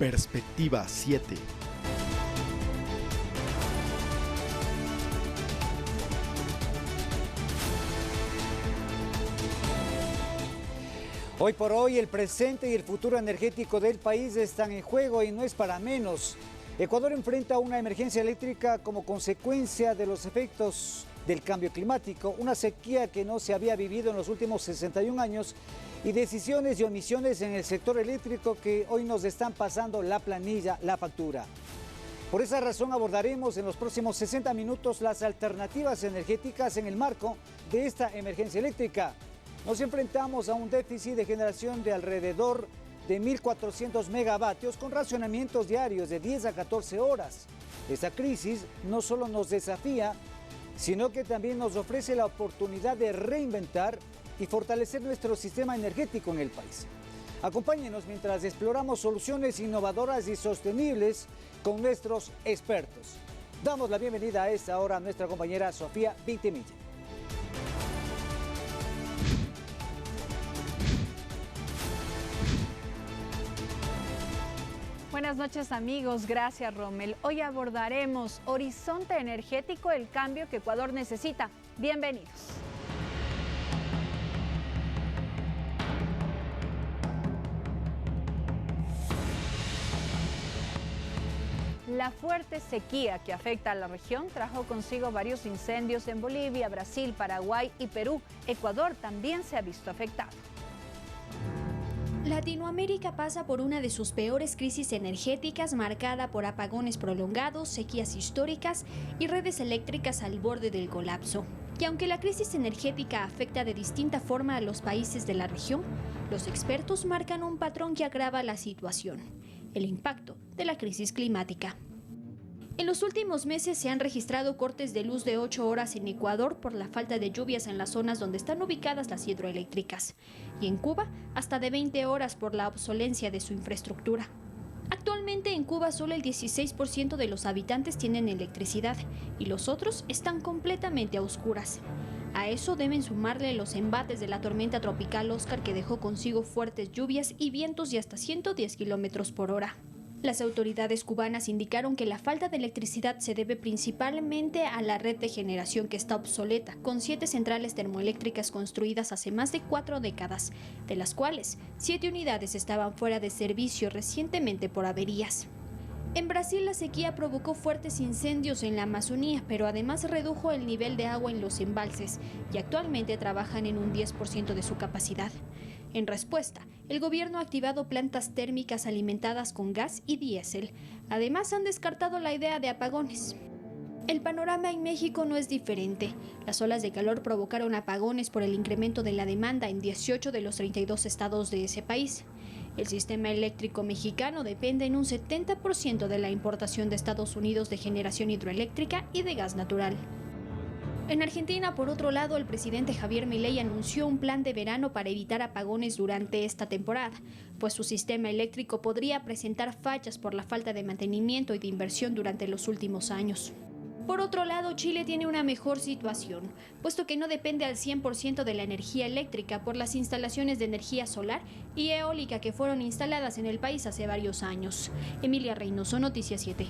Perspectiva 7. Hoy por hoy el presente y el futuro energético del país están en juego y no es para menos. Ecuador enfrenta una emergencia eléctrica como consecuencia de los efectos del cambio climático, una sequía que no se había vivido en los últimos 61 años y decisiones y omisiones en el sector eléctrico que hoy nos están pasando la planilla, la factura. Por esa razón abordaremos en los próximos 60 minutos las alternativas energéticas en el marco de esta emergencia eléctrica. Nos enfrentamos a un déficit de generación de alrededor de 1.400 megavatios con racionamientos diarios de 10 a 14 horas. Esta crisis no solo nos desafía, sino que también nos ofrece la oportunidad de reinventar y fortalecer nuestro sistema energético en el país. Acompáñenos mientras exploramos soluciones innovadoras y sostenibles con nuestros expertos. Damos la bienvenida a esta hora a nuestra compañera Sofía Vintimilla. Buenas noches amigos, gracias Rommel. Hoy abordaremos Horizonte Energético, el cambio que Ecuador necesita. Bienvenidos. La fuerte sequía que afecta a la región trajo consigo varios incendios en Bolivia, Brasil, Paraguay y Perú. Ecuador también se ha visto afectado. Latinoamérica pasa por una de sus peores crisis energéticas, marcada por apagones prolongados, sequías históricas y redes eléctricas al borde del colapso. Y aunque la crisis energética afecta de distinta forma a los países de la región, los expertos marcan un patrón que agrava la situación: el impacto de la crisis climática. En los últimos meses se han registrado cortes de luz de 8 horas en Ecuador por la falta de lluvias en las zonas donde están ubicadas las hidroeléctricas, y en Cuba hasta de 20 horas por la obsolencia de su infraestructura. Actualmente en Cuba solo el 16% de los habitantes tienen electricidad y los otros están completamente a oscuras. A eso deben sumarle los embates de la tormenta tropical Oscar, que dejó consigo fuertes lluvias y vientos de hasta 110 kilómetros por hora. Las autoridades cubanas indicaron que la falta de electricidad se debe principalmente a la red de generación, que está obsoleta, con 7 centrales termoeléctricas construidas hace más de 4 décadas, de las cuales 7 unidades estaban fuera de servicio recientemente por averías. En Brasil, la sequía provocó fuertes incendios en la Amazonía, pero además redujo el nivel de agua en los embalses y actualmente trabajan en un 10% de su capacidad. En respuesta, el gobierno ha activado plantas térmicas alimentadas con gas y diésel. Además, han descartado la idea de apagones. El panorama en México no es diferente. Las olas de calor provocaron apagones por el incremento de la demanda en 18 de los 32 estados de ese país. El sistema eléctrico mexicano depende en un 70% de la importación de Estados Unidos de generación hidroeléctrica y de gas natural. En Argentina, por otro lado, el presidente Javier Milei anunció un plan de verano para evitar apagones durante esta temporada, pues su sistema eléctrico podría presentar fallas por la falta de mantenimiento y de inversión durante los últimos años. Por otro lado, Chile tiene una mejor situación, puesto que no depende al 100% de la energía eléctrica por las instalaciones de energía solar y eólica que fueron instaladas en el país hace varios años. Emilia Reynoso, Noticias 7.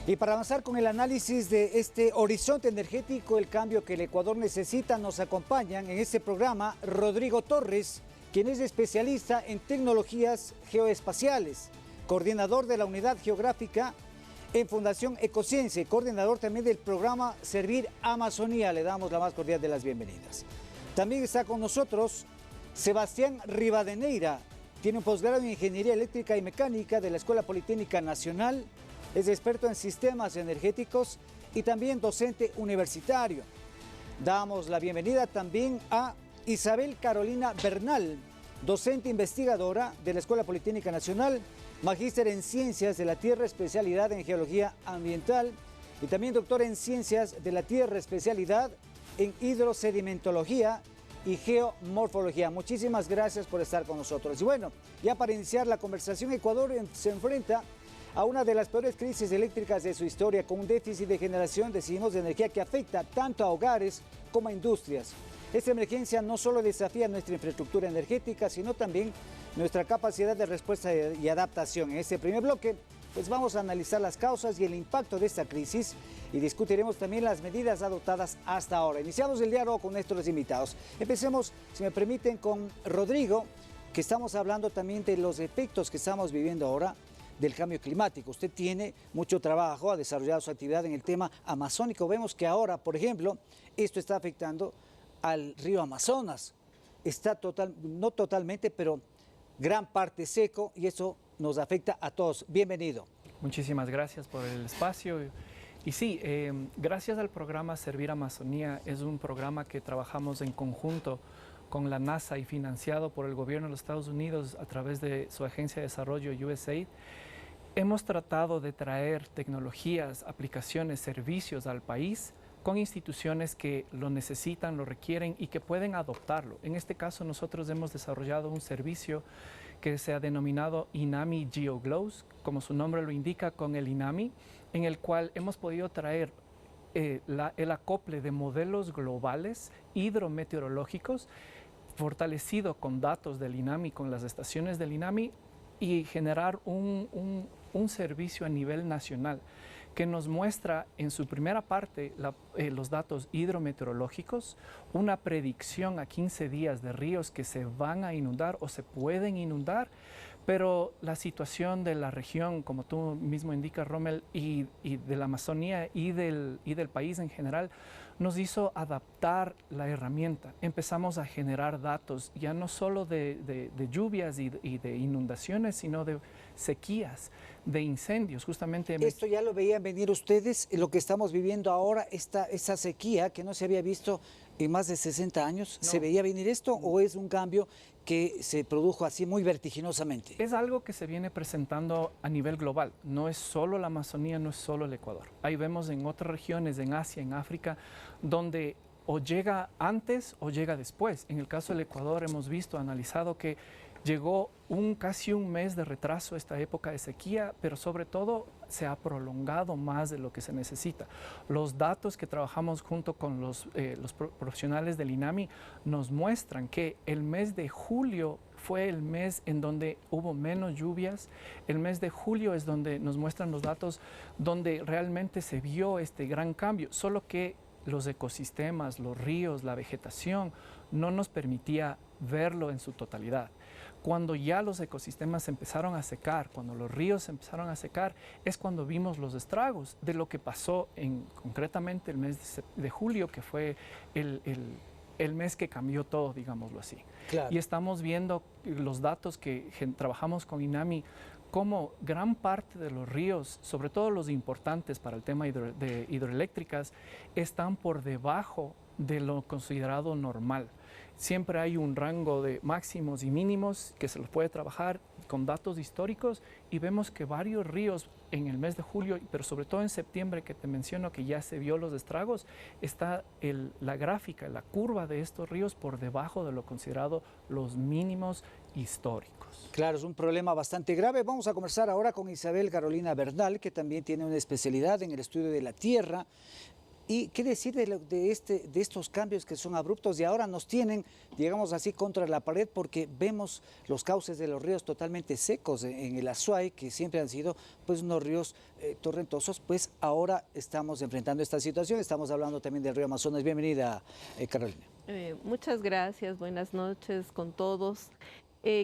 Y para avanzar con el análisis de este horizonte energético, el cambio que el Ecuador necesita, nos acompañan en este programa Rodrigo Torres, quien es especialista en tecnologías geoespaciales, coordinador de la unidad geográfica en Fundación Ecociencia y coordinador también del programa Servir Amazonía. Le damos la más cordial de las bienvenidas. También está con nosotros Sebastián Rivadeneira, tiene un posgrado en Ingeniería Eléctrica y Mecánica de la Escuela Politécnica Nacional, es experto en sistemas energéticos y también docente universitario. Damos la bienvenida también a Isabel Carolina Bernal, docente investigadora de la Escuela Politécnica Nacional, magíster en Ciencias de la Tierra, especialidad en Geología Ambiental y también doctor en Ciencias de la Tierra, especialidad en Hidrosedimentología y Geomorfología. Muchísimas gracias por estar con nosotros. Y bueno, ya para iniciar la conversación, Ecuador se enfrenta a una de las peores crisis eléctricas de su historia, con un déficit de generación, decimos, de energía que afecta tanto a hogares como a industrias. Esta emergencia no solo desafía nuestra infraestructura energética, sino también nuestra capacidad de respuesta y adaptación. En este primer bloque, pues vamos a analizar las causas y el impacto de esta crisis y discutiremos también las medidas adoptadas hasta ahora. Iniciamos el diálogo con nuestros invitados. Empecemos, si me permiten, con Rodrigo, que estamos hablando también de los efectos que estamos viviendo ahora del cambio climático. Usted tiene mucho trabajo, ha desarrollado su actividad en el tema amazónico. Vemos que ahora, por ejemplo, esto está afectando al río Amazonas. Está no totalmente, pero gran parte seco y eso nos afecta a todos. Bienvenido. Muchísimas gracias por el espacio. Y sí, gracias al programa Servir Amazonía, es un programa que trabajamos en conjunto con la NASA y financiado por el gobierno de los Estados Unidos a través de su agencia de desarrollo USAID. Hemos tratado de traer tecnologías, aplicaciones, servicios al país con instituciones que lo necesitan, lo requieren y que pueden adoptarlo. En este caso, nosotros hemos desarrollado un servicio que se ha denominado INAMI GeoGlows, como su nombre lo indica, con el INAMI, en el cual hemos podido traer el acople de modelos globales hidrometeorológicos fortalecido con datos del INAMI, con las estaciones del INAMI y generar un servicio a nivel nacional que nos muestra en su primera parte los datos hidrometeorológicos, una predicción a 15 días de ríos que se van a inundar o se pueden inundar, pero la situación de la región, como tú mismo indicas, Rommel, y de la Amazonía y del país en general, nos hizo adaptar la herramienta. Empezamos a generar datos ya no solo de lluvias y de inundaciones, sino de sequías, de incendios. Justamente esto ya lo veían venir ustedes, lo que estamos viviendo ahora, esa sequía que no se había visto en más de 60 años. No. ¿Se veía venir esto o es un cambio que se produjo así muy vertiginosamente? Es algo que se viene presentando a nivel global. No es solo la Amazonía, no es solo el Ecuador. Ahí vemos en otras regiones, en Asia, en África, donde o llega antes o llega después. En el caso del Ecuador hemos visto, analizado que llegó casi un mes de retraso esta época de sequía, pero sobre todo se ha prolongado más de lo que se necesita. Los datos que trabajamos junto con los profesionales del INAMI nos muestran que el mes de julio fue el mes en donde hubo menos lluvias. El mes de julio es donde nos muestran los datos donde realmente se vio este gran cambio, solo que los ecosistemas, los ríos, la vegetación no nos permitía verlo en su totalidad. Cuando ya los ecosistemas empezaron a secar, cuando los ríos empezaron a secar, es cuando vimos los estragos de lo que pasó concretamente el mes de julio, que fue el mes que cambió todo, digámoslo así. Claro. Y estamos viendo los datos que trabajamos con INAMI, como gran parte de los ríos, sobre todo los importantes para el tema de hidroeléctricas, están por debajo de lo considerado normal. Siempre hay un rango de máximos y mínimos que se los puede trabajar con datos históricos y vemos que varios ríos en el mes de julio, pero sobre todo en septiembre, que te menciono que ya se vio los estragos, está la gráfica, la curva de estos ríos por debajo de lo considerado los mínimos históricos. Claro, es un problema bastante grave. Vamos a conversar ahora con Isabel Carolina Bernal, que también tiene una especialidad en el estudio de la tierra. ¿Y qué decir de estos cambios que son abruptos y ahora nos tienen, digamos así, contra la pared porque vemos los cauces de los ríos totalmente secos en el Azuay, que siempre han sido pues unos ríos torrentosos? Pues ahora estamos enfrentando esta situación. Estamos hablando también del río Amazonas. Bienvenida, Carolina. Muchas gracias, buenas noches con todos.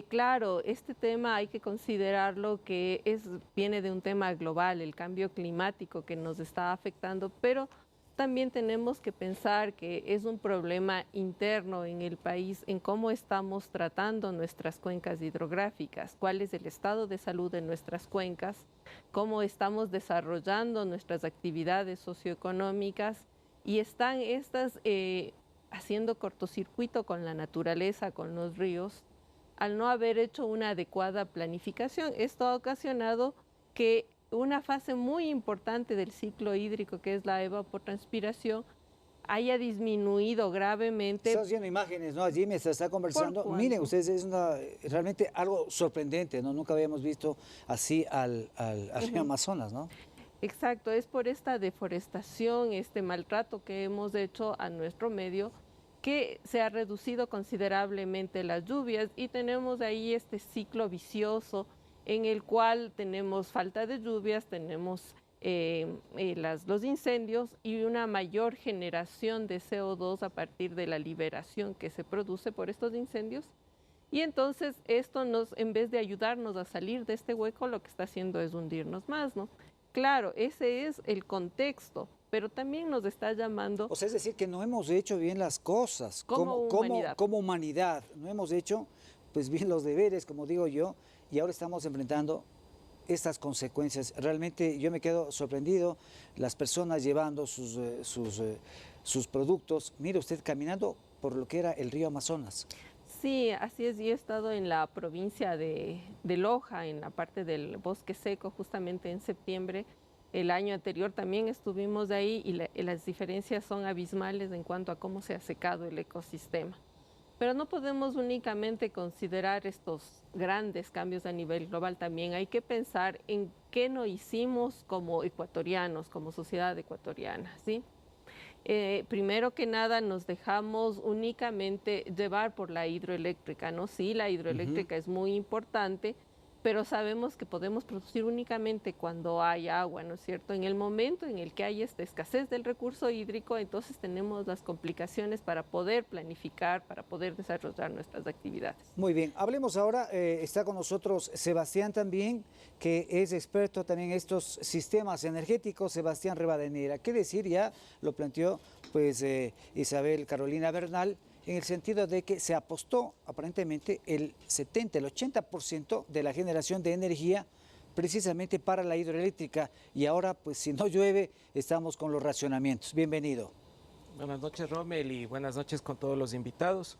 Claro, este tema hay que considerarlo que viene de un tema global, el cambio climático que nos está afectando, pero también tenemos que pensar que es un problema interno en el país, en cómo estamos tratando nuestras cuencas hidrográficas, cuál es el estado de salud de nuestras cuencas, cómo estamos desarrollando nuestras actividades socioeconómicas y están estas haciendo cortocircuito con la naturaleza, con los ríos, al no haber hecho una adecuada planificación. Esto ha ocasionado que una fase muy importante del ciclo hídrico, que es la evapotranspiración, haya disminuido gravemente. Estamos viendo imágenes, ¿no? Allí me está conversando. Miren, ustedes, es realmente algo sorprendente, ¿no? Nunca habíamos visto así al río Amazonas, ¿no? Exacto, es por esta deforestación, este maltrato que hemos hecho a nuestro medio, que se ha reducido considerablemente las lluvias y tenemos ahí este ciclo vicioso en el cual tenemos falta de lluvias, tenemos los incendios y una mayor generación de CO2 a partir de la liberación que se produce por estos incendios. Y entonces esto en vez de ayudarnos a salir de este hueco, lo que está haciendo es hundirnos más, ¿no? Claro, ese es el contexto, pero también nos está llamando... O sea, es decir, que no hemos hecho bien las cosas como humanidad. No hemos hecho pues bien los deberes, como digo yo, y ahora estamos enfrentando estas consecuencias. Realmente yo me quedo sorprendido, las personas llevando sus productos. Mire usted, caminando por lo que era el río Amazonas. Sí, así es. Yo he estado en la provincia de Loja, en la parte del bosque seco, justamente en septiembre. El año anterior también estuvimos ahí y las diferencias son abismales en cuanto a cómo se ha secado el ecosistema. Pero no podemos únicamente considerar estos grandes cambios a nivel global, también hay que pensar en qué no hicimos como ecuatorianos, como sociedad ecuatoriana, ¿sí? Primero que nada nos dejamos únicamente llevar por la hidroeléctrica, ¿no? Sí, la hidroeléctrica es muy importante, pero sabemos que podemos producir únicamente cuando hay agua, ¿no es cierto? En el momento en el que hay esta escasez del recurso hídrico, entonces tenemos las complicaciones para poder planificar, para poder desarrollar nuestras actividades. Muy bien, hablemos ahora, está con nosotros Sebastián también, que es experto también en estos sistemas energéticos, Sebastián Rivadeneira. ¿Qué decir? Ya lo planteó pues Isabel Carolina Bernal, en el sentido de que se apostó aparentemente el 70, el 80% de la generación de energía precisamente para la hidroeléctrica, y ahora pues si no llueve estamos con los racionamientos. Bienvenido. Buenas noches, Rommel, y buenas noches con todos los invitados.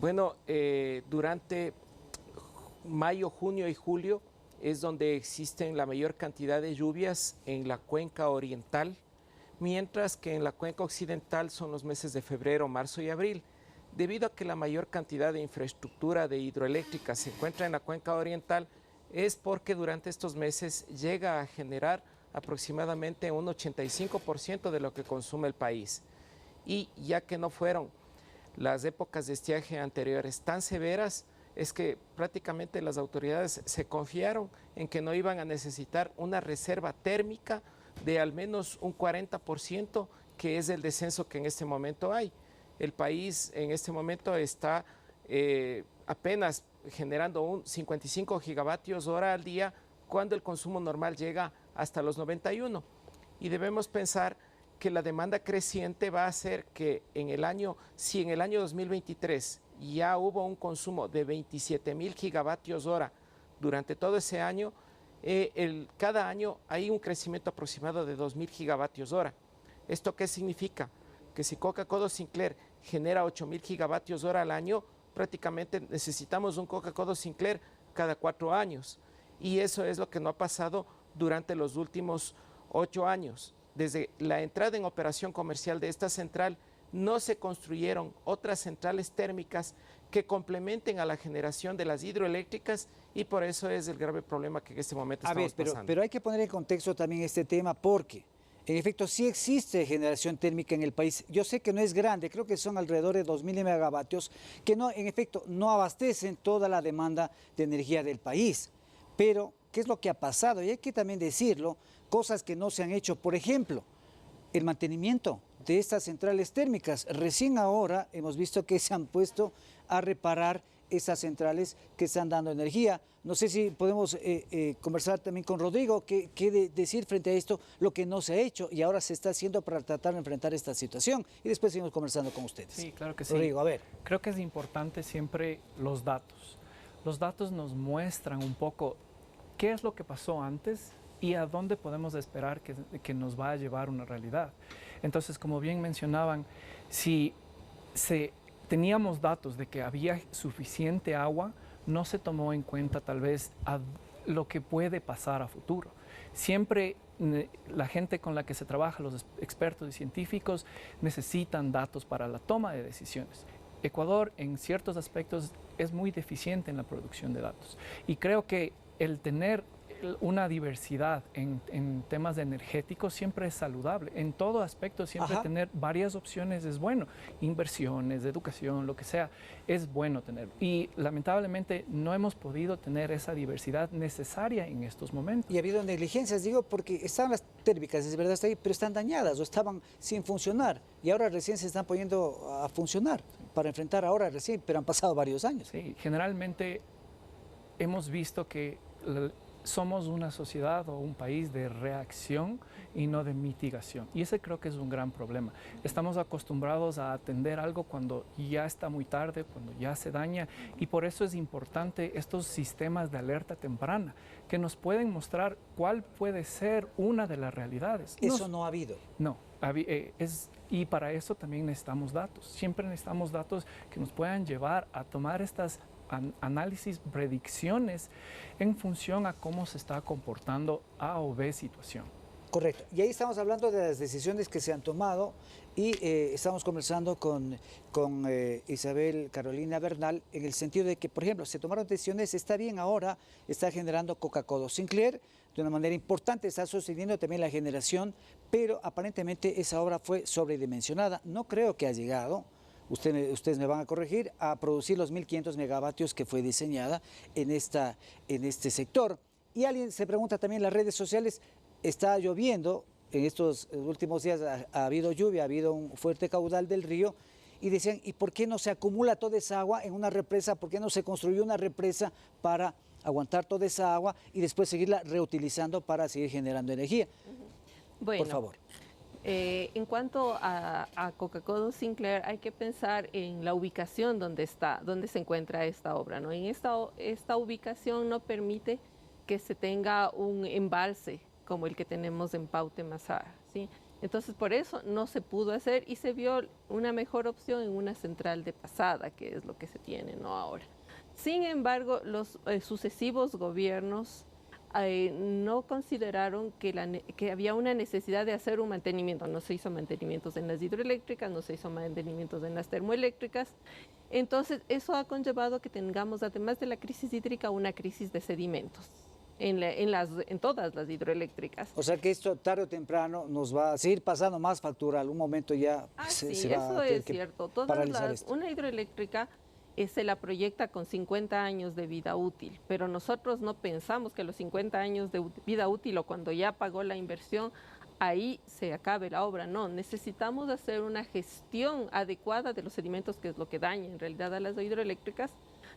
Bueno, durante mayo, junio y julio es donde existen la mayor cantidad de lluvias en la cuenca oriental, mientras que en la cuenca occidental son los meses de febrero, marzo y abril. Debido a que la mayor cantidad de infraestructura de hidroeléctrica se encuentra en la cuenca oriental, es porque durante estos meses llega a generar aproximadamente un 85% de lo que consume el país. Y ya que no fueron las épocas de estiaje anteriores tan severas, es que prácticamente las autoridades se confiaron en que no iban a necesitar una reserva térmica de al menos un 40%, que es el descenso que en este momento hay. El país en este momento está apenas generando un 55 gigavatios hora al día, cuando el consumo normal llega hasta los 91. Y debemos pensar que la demanda creciente va a hacer que si en el año 2023 ya hubo un consumo de 27.000 gigavatios hora durante todo ese año, cada año hay un crecimiento aproximado de 2.000 gigavatios hora. ¿Esto qué significa? Que si Coca-Cola Sinclair genera 8.000 gigavatios hora al año, prácticamente necesitamos un Coca-Cola Sinclair cada 4 años. Y eso es lo que no ha pasado durante los últimos 8 años. Desde la entrada en operación comercial de esta central, no se construyeron otras centrales térmicas que complementen a la generación de las hidroeléctricas, y por eso es el grave problema que en este momento estamos pasando. Pero hay que poner en contexto también este tema, porque en efecto sí existe generación térmica en el país. Yo sé que no es grande, creo que son alrededor de 2.000 megavatios, que no, en efecto no abastecen toda la demanda de energía del país. Pero, ¿qué es lo que ha pasado? Y hay que también decirlo, cosas que no se han hecho. Por ejemplo, el mantenimiento de estas centrales térmicas. Recién ahora hemos visto que se han puesto a reparar esas centrales que están dando energía. No sé si podemos conversar también con Rodrigo, qué decir frente a esto, lo que no se ha hecho y ahora se está haciendo para tratar de enfrentar esta situación. Y después seguimos conversando con ustedes. Sí, claro que sí. Rodrigo, a ver. Creo que es importante siempre los datos. Los datos nos muestran un poco qué es lo que pasó antes y a dónde podemos esperar que nos va a llevar una realidad. Entonces, como bien mencionaban, si teníamos datos de que había suficiente agua, no se tomó en cuenta tal vez lo que puede pasar a futuro. Siempre la gente con la que se trabaja, los expertos y científicos, necesitan datos para la toma de decisiones. Ecuador, en ciertos aspectos, es muy deficiente en la producción de datos. Y creo que el tener una diversidad en temas energéticos siempre es saludable. En todo aspecto siempre tener varias opciones es bueno. Inversiones, educación, lo que sea, es bueno tener. Y lamentablemente no hemos podido tener esa diversidad necesaria en estos momentos. Y ha habido negligencias, digo, porque estaban las térmicas, es verdad, está ahí, pero están dañadas o estaban sin funcionar. Y ahora recién se están poniendo a funcionar para enfrentar ahora recién, pero han pasado varios años. Sí, generalmente hemos visto que somos una sociedad o un país de reacción y no de mitigación. Y ese creo que es un gran problema. Estamos acostumbrados a atender algo cuando ya está muy tarde, cuando ya se daña, y por eso es importante estos sistemas de alerta temprana que nos pueden mostrar cuál puede ser una de las realidades. Eso no ha habido. No, y para eso también necesitamos datos. Siempre necesitamos datos que nos puedan llevar a tomar estas análisis, predicciones en función a cómo se está comportando A o B situación. Correcto. Y ahí estamos hablando de las decisiones que se han tomado y estamos conversando con Isabel Carolina Bernal en el sentido de que, por ejemplo, se tomaron decisiones, está bien ahora, está generando Coca-Cola. Sinclair, de una manera importante, está sosteniendo también la generación, pero aparentemente esa obra fue sobredimensionada. No creo que ha llegado, ustedes me van a corregir, a producir los 1.500 megavatios que fue diseñada en este sector. Y alguien se pregunta también en las redes sociales, está lloviendo, en estos últimos días ha habido lluvia, ha habido un fuerte caudal del río, y decían, ¿y por qué no se acumula toda esa agua en una represa? ¿Por qué no se construyó una represa para aguantar toda esa agua y después seguirla reutilizando para seguir generando energía? Bueno, por favor. En cuanto a Coca-Cola Sinclair, hay que pensar en la ubicación donde se encuentra esta obra, ¿no? En esta ubicación no permite que se tenga un embalse como el que tenemos en Paute-Massar, ¿sí? Entonces, por eso no se pudo hacer y se vio una mejor opción en una central de pasada, que es lo que se tiene, ¿no? Ahora. Sin embargo, los sucesivos gobiernos no consideraron que había una necesidad de hacer un mantenimiento. No se hizo mantenimientos en las hidroeléctricas, no se hizo mantenimientos en las termoeléctricas. Entonces, eso ha conllevado que tengamos, además de la crisis hídrica, una crisis de sedimentos en todas las hidroeléctricas. O sea que esto tarde o temprano nos va a seguir pasando más factura, algún momento ya se va eso a tener es que cierto. paralizar esto. Una hidroeléctrica se la proyecta con 50 años de vida útil, pero nosotros no pensamos que los 50 años de vida útil o cuando ya pagó la inversión, ahí se acabe la obra. No, necesitamos hacer una gestión adecuada de los sedimentos, que es lo que daña en realidad a las hidroeléctricas,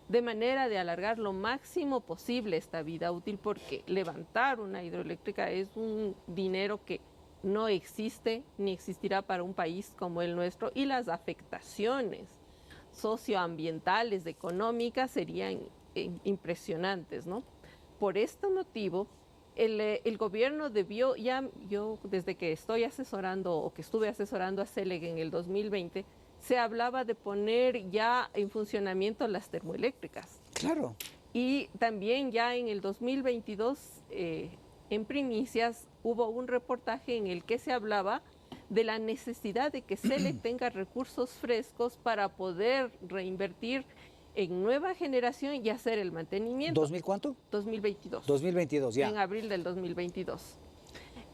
de manera de alargar lo máximo posible esta vida útil, porque levantar una hidroeléctrica es un dinero que no existe ni existirá para un país como el nuestro, y las afectaciones socioambientales, económicas, serían impresionantes, ¿no? Por este motivo, el gobierno debió, yo desde que estoy asesorando o que estuve asesorando a CELEG en el 2020, se hablaba de poner ya en funcionamiento las termoeléctricas. Claro. Y también ya en el 2022, en Primicias, hubo un reportaje en el que se hablaba de la necesidad de que CELEG tenga recursos frescos para poder reinvertir en nueva generación y hacer el mantenimiento. ¿2000 cuánto? 2022. 2022, ya. En abril del 2022.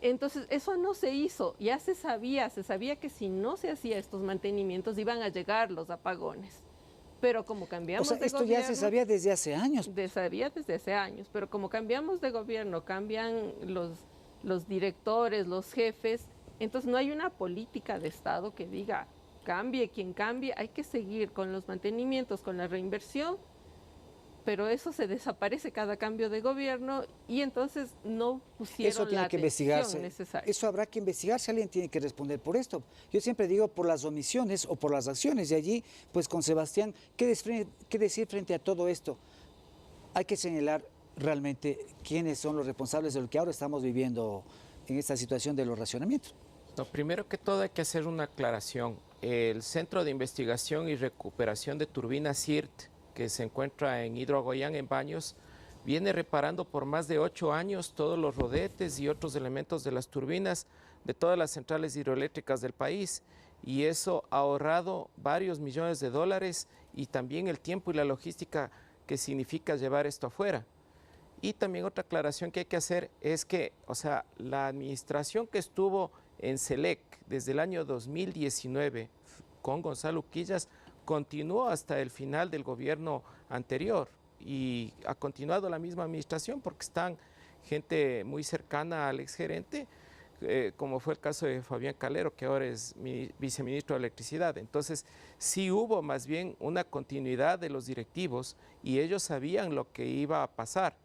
Entonces, eso no se hizo, ya se sabía que si no se hacía estos mantenimientos iban a llegar los apagones. Pero como cambiamos de esto gobierno, ya se sabía desde hace años. Se sabía desde hace años, pero como cambiamos de gobierno, cambian los directores, los jefes, entonces no hay una política de Estado que diga, cambie quien cambie, hay que seguir con los mantenimientos, con la reinversión, pero eso se desaparece cada cambio de gobierno y entonces no pusieron eso tiene la que atención investigarse. necesaria. Eso habrá que investigarse, alguien tiene que responder por esto. Yo siempre digo por las omisiones o por las acciones, y allí, pues con Sebastián, ¿qué decir frente a todo esto? Hay que señalar realmente quiénes son los responsables de lo que ahora estamos viviendo en esta situación de los racionamientos. No, primero que todo hay que hacer una aclaración. El Centro de Investigación y Recuperación de Turbinas CIRT, que se encuentra en Hidrogoyán, en Baños, viene reparando por más de 8 años todos los rodetes y otros elementos de las turbinas de todas las centrales hidroeléctricas del país, y eso ha ahorrado varios millones de dólares y también el tiempo y la logística que significa llevar esto afuera. Y también otra aclaración que hay que hacer es que, o sea, la administración que estuvo en SELEC desde el año 2019 con Gonzalo Quillas continuó hasta el final del gobierno anterior y ha continuado la misma administración porque están gente muy cercana al exgerente, como fue el caso de Fabián Calero, que ahora es viceministro de Electricidad. Entonces, sí hubo más bien una continuidad de los directivos y ellos sabían lo que iba a pasar.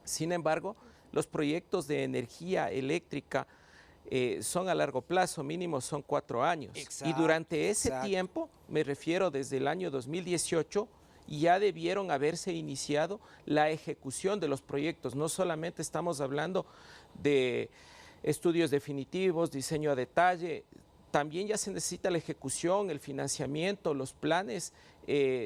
Sin embargo, los proyectos de energía eléctrica son a largo plazo, mínimo son 4 años. Exacto, y durante ese tiempo, me refiero desde el año 2018, ya debieron haberse iniciado la ejecución de los proyectos. No solamente estamos hablando de estudios definitivos, diseño a detalle, también ya se necesita la ejecución, el financiamiento, los planes,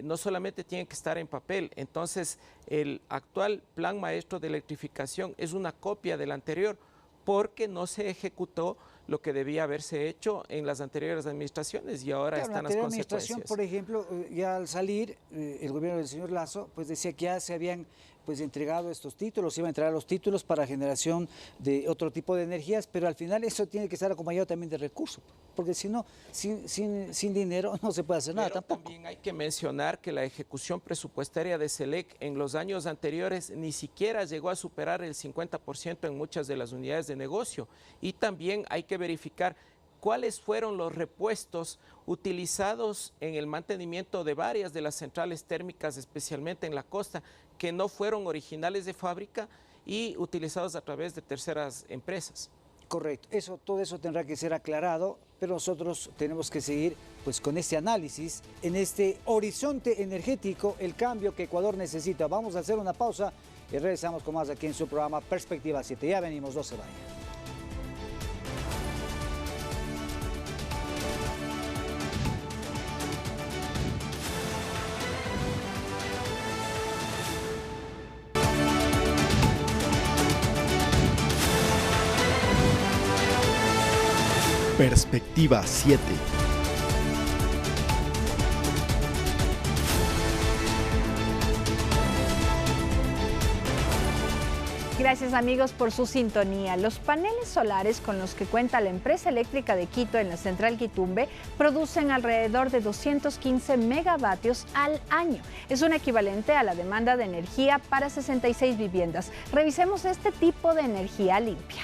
no solamente tienen que estar en papel. Entonces, el actual plan maestro de electrificación es una copia del anterior, porque no se ejecutó lo que debía haberse hecho en las anteriores administraciones y ahora están las consecuencias. Por ejemplo, ya al salir el gobierno del señor Lasso, pues decía que ya se habían entregado estos títulos, iba a entregar los títulos para generación de otro tipo de energías, pero al final eso tiene que estar acompañado también de recursos, porque si no, sin dinero no se puede hacer nada tampoco. También hay que mencionar que la ejecución presupuestaria de SELEC en los años anteriores ni siquiera llegó a superar el 50% en muchas de las unidades de negocio, y también hay que verificar cuáles fueron los repuestos utilizados en el mantenimiento de varias de las centrales térmicas, especialmente en la costa, que no fueron originales de fábrica y utilizados a través de terceras empresas. Correcto, todo eso tendrá que ser aclarado, pero nosotros tenemos que seguir con este análisis, en este horizonte energético, el cambio que Ecuador necesita. Vamos a hacer una pausa y regresamos con más aquí en su programa Perspectiva 7. Ya venimos, no se vayan. Perspectiva 7. Gracias amigos por su sintonía. Los paneles solares con los que cuenta la empresa eléctrica de Quito en la central Quitumbe producen alrededor de 215 megavatios al año. Es un equivalente a la demanda de energía para 66 viviendas. Revisemos este tipo de energía limpia.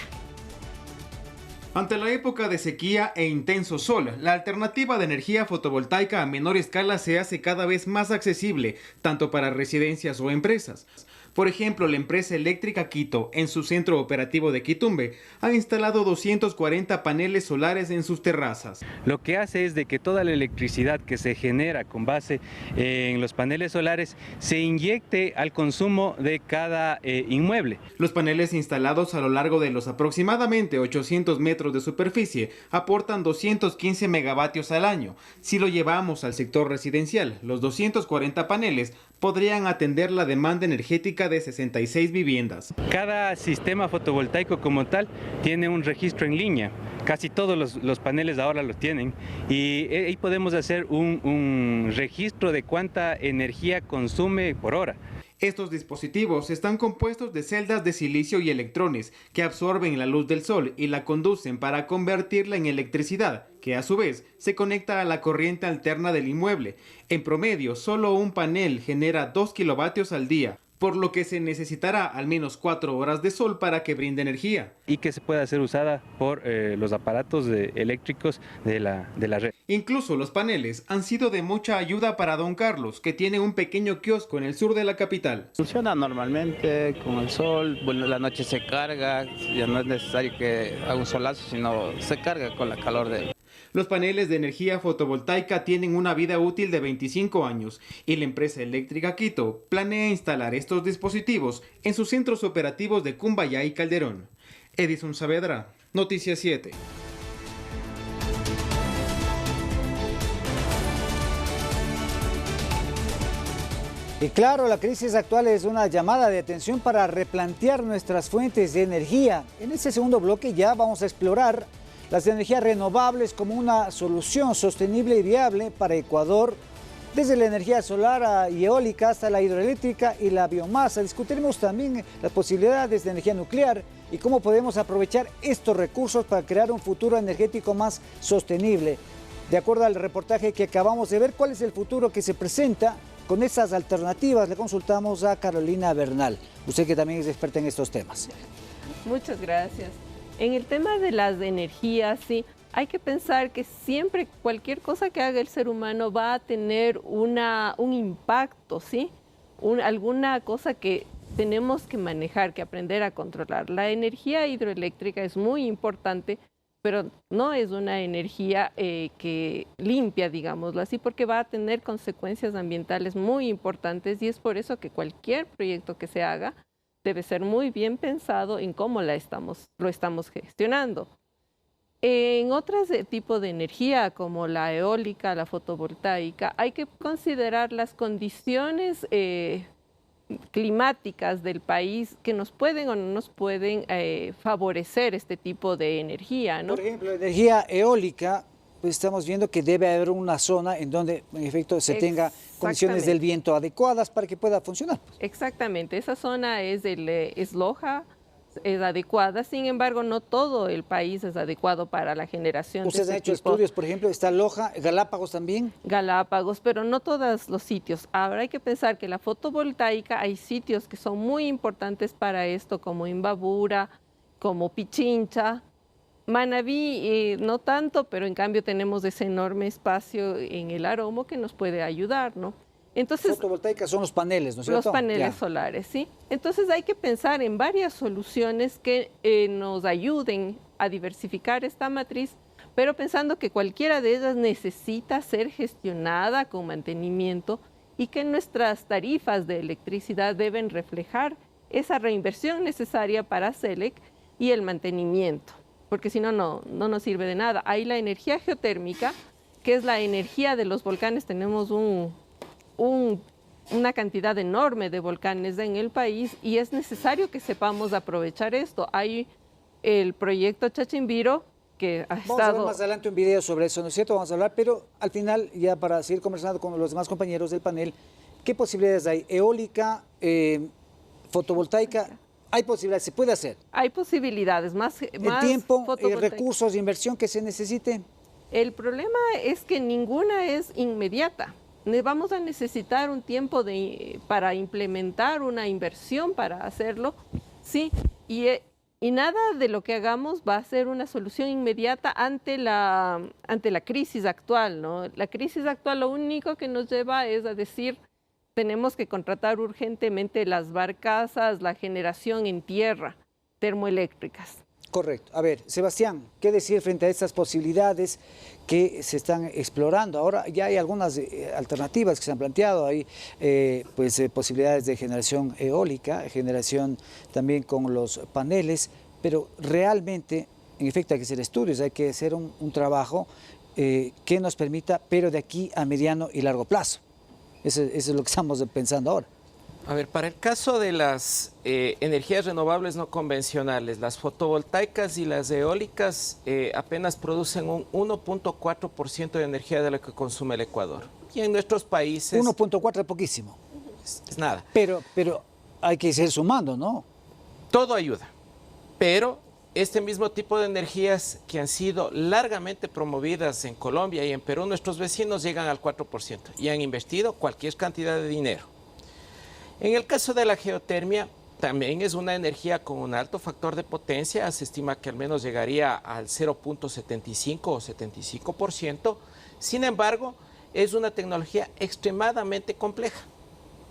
Ante la época de sequía e intenso sol, la alternativa de energía fotovoltaica a menor escala se hace cada vez más accesible, tanto para residencias o empresas. Por ejemplo, la empresa eléctrica Quito, en su centro operativo de Quitumbe, ha instalado 240 paneles solares en sus terrazas. Lo que hace es de que toda la electricidad que se genera con base en los paneles solares se inyecte al consumo de cada inmueble. Los paneles instalados a lo largo de los aproximadamente 800 metros de superficie aportan 215 megavatios al año. Si lo llevamos al sector residencial, los 240 paneles podrían atender la demanda energética de 66 viviendas. Cada sistema fotovoltaico como tal tiene un registro en línea. Casi todos los paneles ahora lo tienen y ahí podemos hacer un registro de cuánta energía consume por hora. Estos dispositivos están compuestos de celdas de silicio y electrones que absorben la luz del sol y la conducen para convertirla en electricidad, que a su vez se conecta a la corriente alterna del inmueble. En promedio, solo un panel genera 2 kilovatios al día, por lo que se necesitará al menos 4 horas de sol para que brinde energía. Y que se pueda ser usada por los aparatos eléctricos de la red. Incluso los paneles han sido de mucha ayuda para don Carlos, que tiene un pequeño kiosco en el sur de la capital. Funciona normalmente con el sol, bueno, la noche se carga, ya no es necesario que haga un solazo, sino se carga con la calor de él. Los paneles de energía fotovoltaica tienen una vida útil de 25 años y la empresa eléctrica Quito planea instalar estos dispositivos en sus centros operativos de Cumbayá y Calderón. Edison Saavedra, Noticias 7. Y claro, la crisis actual es una llamada de atención para replantear nuestras fuentes de energía. En este segundo bloque ya vamos a explorar las energías renovables como una solución sostenible y viable para Ecuador Desde la energía solar y eólica hasta la hidroeléctrica y la biomasa, discutiremos también las posibilidades de energía nuclear y cómo podemos aprovechar estos recursos para crear un futuro energético más sostenible. De acuerdo al reportaje que acabamos de ver, ¿cuál es el futuro que se presenta con estas alternativas? Le consultamos a Carolina Bernal, usted que también es experta en estos temas. Muchas gracias. En el tema de las energías, sí, hay que pensar que siempre cualquier cosa que haga el ser humano va a tener un impacto, ¿sí? Alguna cosa que tenemos que manejar, que aprender a controlar. La energía hidroeléctrica es muy importante, pero no es una energía que limpia, digámoslo así, porque va a tener consecuencias ambientales muy importantes y es por eso que cualquier proyecto que se haga debe ser muy bien pensado en cómo lo estamos gestionando. En otros tipos de energía, como la eólica, la fotovoltaica, hay que considerar las condiciones climáticas del país que nos pueden o no nos pueden favorecer este tipo de energía, ¿no? Por ejemplo, energía eólica, pues estamos viendo que debe haber una zona en donde, en efecto, se tenga condiciones del viento adecuadas para que pueda funcionar. Exactamente, esa zona es loja, es adecuada, sin embargo, no todo el país es adecuado para la generación de ¿Ustedes han hecho estudios, por ejemplo, está Loja, Galápagos también? Galápagos, pero no todos los sitios. Ahora hay que pensar que la fotovoltaica, hay sitios que son muy importantes para esto, como Imbabura, como Pichincha, Manabí, no tanto, pero en cambio tenemos ese enorme espacio en el Aromo que nos puede ayudar, ¿no? Entonces, fotovoltaicas son los paneles, ¿no es cierto? Los paneles solares, sí. Entonces hay que pensar en varias soluciones que nos ayuden a diversificar esta matriz, pero pensando que cualquiera de ellas necesita ser gestionada con mantenimiento y que nuestras tarifas de electricidad deben reflejar esa reinversión necesaria para SELEC y el mantenimiento, porque si no, no nos sirve de nada. Hay la energía geotérmica, que es la energía de los volcanes. Tenemos una cantidad enorme de volcanes en el país y es necesario que sepamos aprovechar esto. Hay el proyecto Chachimbiro que ha estado... Vamos a ver más adelante un video sobre eso, ¿no es cierto? Vamos a hablar, pero al final, ya para seguir conversando con los demás compañeros del panel, ¿qué posibilidades hay? Eólica, fotovoltaica, ¿hay posibilidades? ¿Se puede hacer? Hay posibilidades, más ¿El tiempo, recursos, inversión que se necesite? El problema es que ninguna es inmediata. Vamos a necesitar un tiempo para implementar una inversión para hacerlo, sí, y nada de lo que hagamos va a ser una solución inmediata ante la crisis actual, ¿no? La crisis actual lo único que nos lleva es a decir, tenemos que contratar urgentemente las barcazas, la generación en tierra, termoeléctricas. Correcto. A ver, Sebastián, ¿qué decir frente a estas posibilidades que se están explorando? Ahora ya hay algunas alternativas que se han planteado, hay posibilidades de generación eólica, generación también con los paneles, pero realmente, en efecto, hay que hacer estudios, hay que hacer un trabajo que nos permita, pero de aquí a mediano y largo plazo. Eso es lo que estamos pensando ahora. A ver, para el caso de las energías renovables no convencionales, las fotovoltaicas y las eólicas apenas producen un 1.4% de energía de lo que consume el Ecuador. Y en nuestros países... 1.4 es poquísimo. Es nada. Pero hay que ir sumando, ¿no? Todo ayuda, pero este mismo tipo de energías que han sido largamente promovidas en Colombia y en Perú, nuestros vecinos llegan al 4% y han invertido cualquier cantidad de dinero. En el caso de la geotermia, también es una energía con un alto factor de potencia, se estima que al menos llegaría al 0.75 o 75%. Sin embargo, es una tecnología extremadamente compleja,